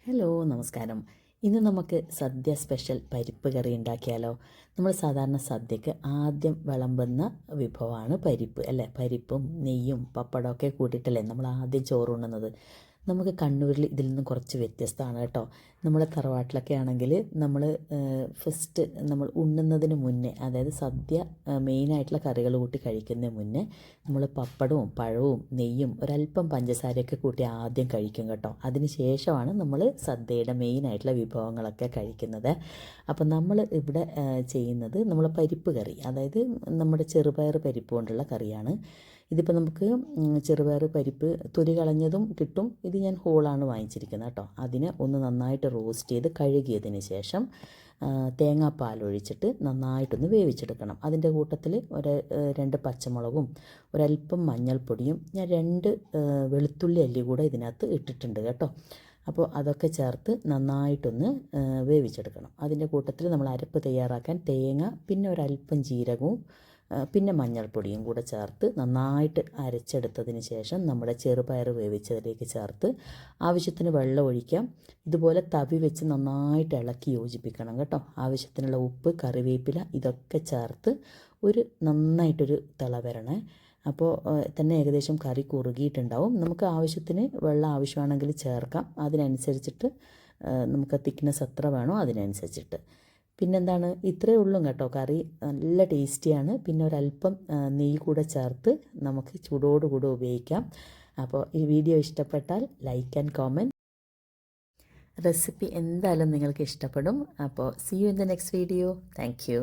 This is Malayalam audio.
ഹലോ നമസ്കാരം. ഇന്ന് നമുക്ക് സദ്യ സ്പെഷ്യൽ പരിപ്പ് കറി ഉണ്ടാക്കിയാലോ? നമ്മൾ സാധാരണ സദ്യക്ക് ആദ്യം വിളമ്പുന്ന വിഭവമാണ് പരിപ്പ് അല്ലേ? പരിപ്പും നെയ്യും പപ്പടമൊക്കെ കൂട്ടിയിട്ടല്ലേ നമ്മൾ ആദ്യം ചോറുണ്ണുന്നത്. നമുക്ക് കണ്ണൂരിൽ ഇതിൽ നിന്ന് കുറച്ച് വ്യത്യസ്തമാണ് കേട്ടോ. നമ്മുടെ തറവാട്ടിലൊക്കെ ആണെങ്കിൽ നമ്മൾ ഫസ്റ്റ് നമ്മൾ ഉണ്ണുന്നതിന് മുന്നേ, അതായത് സദ്യ മെയിനായിട്ടുള്ള കറികൾ കൂട്ടി കഴിക്കുന്നതിന് മുന്നേ നമ്മൾ പപ്പടവും പഴവും നെയ്യും ഒരല്പം പഞ്ചസാരയൊക്കെ കൂട്ടി ആദ്യം കഴിക്കും കേട്ടോ. അതിന് ശേഷമാണ് നമ്മൾ സദ്യയുടെ മെയിനായിട്ടുള്ള വിഭവങ്ങളൊക്കെ കഴിക്കുന്നത്. അപ്പം നമ്മൾ ഇവിടെ ചെയ്യുന്നത് നമ്മൾ പരിപ്പ് കറി, അതായത് നമ്മുടെ ചെറുപയർ പരിപ്പ് കൊണ്ടുള്ള കറിയാണ്. ഇതിപ്പോൾ നമുക്ക് ചെറുപയർ പരിപ്പ് തൊലി കളഞ്ഞതും കിട്ടും. ഇത് ഞാൻ ഹോളാണ് വാങ്ങിച്ചിരിക്കുന്നത് കേട്ടോ. അതിനെ ഒന്ന് നന്നായിട്ട് റോസ്റ്റ് ചെയ്ത് കഴുകിയതിന് ശേഷം തേങ്ങാപ്പാൽ ഒഴിച്ചിട്ട് നന്നായിട്ടൊന്ന് വേവിച്ചെടുക്കണം. അതിൻ്റെ കൂട്ടത്തിൽ രണ്ട് പച്ചമുളകും ഒരല്പം മഞ്ഞൾപ്പൊടിയും ഞാൻ 2 വെളുത്തുള്ളി അല്ലി കൂടെ ഇതിനകത്ത് ഇട്ടിട്ടുണ്ട് കേട്ടോ. അപ്പോൾ അതൊക്കെ ചേർത്ത് നന്നായിട്ടൊന്ന് വേവിച്ചെടുക്കണം. അതിൻ്റെ കൂട്ടത്തിൽ നമ്മൾ അരപ്പ് തയ്യാറാക്കാൻ തേങ്ങ, പിന്നെ ഒരല്പം ജീരകവും പിന്നെ മഞ്ഞൾപ്പൊടിയും കൂടെ ചേർത്ത് നന്നായിട്ട് അരച്ചെടുത്തതിന് ശേഷം നമ്മുടെ ചെറുപയർ വേവിച്ചതിലേക്ക് ചേർത്ത് ആവശ്യത്തിന് വെള്ളം ഒഴിക്കാം. ഇതുപോലെ തവി വെച്ച് നന്നായിട്ട് ഇളക്കി യോജിപ്പിക്കണം കേട്ടോ. ആവശ്യത്തിനുള്ള ഉപ്പ്, കറിവേപ്പില ഇതൊക്കെ ചേർത്ത് നന്നായിട്ടൊരു തിള വരണേ. അപ്പോൾ തന്നെ ഏകദേശം കറി കുറുകിയിട്ടുണ്ടാവും. നമുക്ക് ആവശ്യത്തിന് വെള്ളം ആവശ്യമാണെങ്കിൽ ചേർക്കാം. അതിനനുസരിച്ചിട്ട് നമുക്ക് തിക്നെസ് എത്ര വേണോ അതിനനുസരിച്ചിട്ട്. പിന്നെന്താണ്, ഇത്രയേ ഉള്ളൂ കേട്ടോ. കറി നല്ല ടേസ്റ്റിയാണ്. പിന്നെ ഒരല്പം നെയ്യ് കൂടെ ചേർത്ത് നമുക്ക് ചൂടോടുകൂടെ ഉപയോഗിക്കാം. അപ്പോൾ ഈ വീഡിയോ ഇഷ്ടപ്പെട്ടാൽ ലൈക്ക് ആൻഡ് കോമെൻറ്റ്. റെസിപ്പി എന്തായാലും നിങ്ങൾക്ക് ഇഷ്ടപ്പെടും. അപ്പോൾ see you in the next video. Thank U.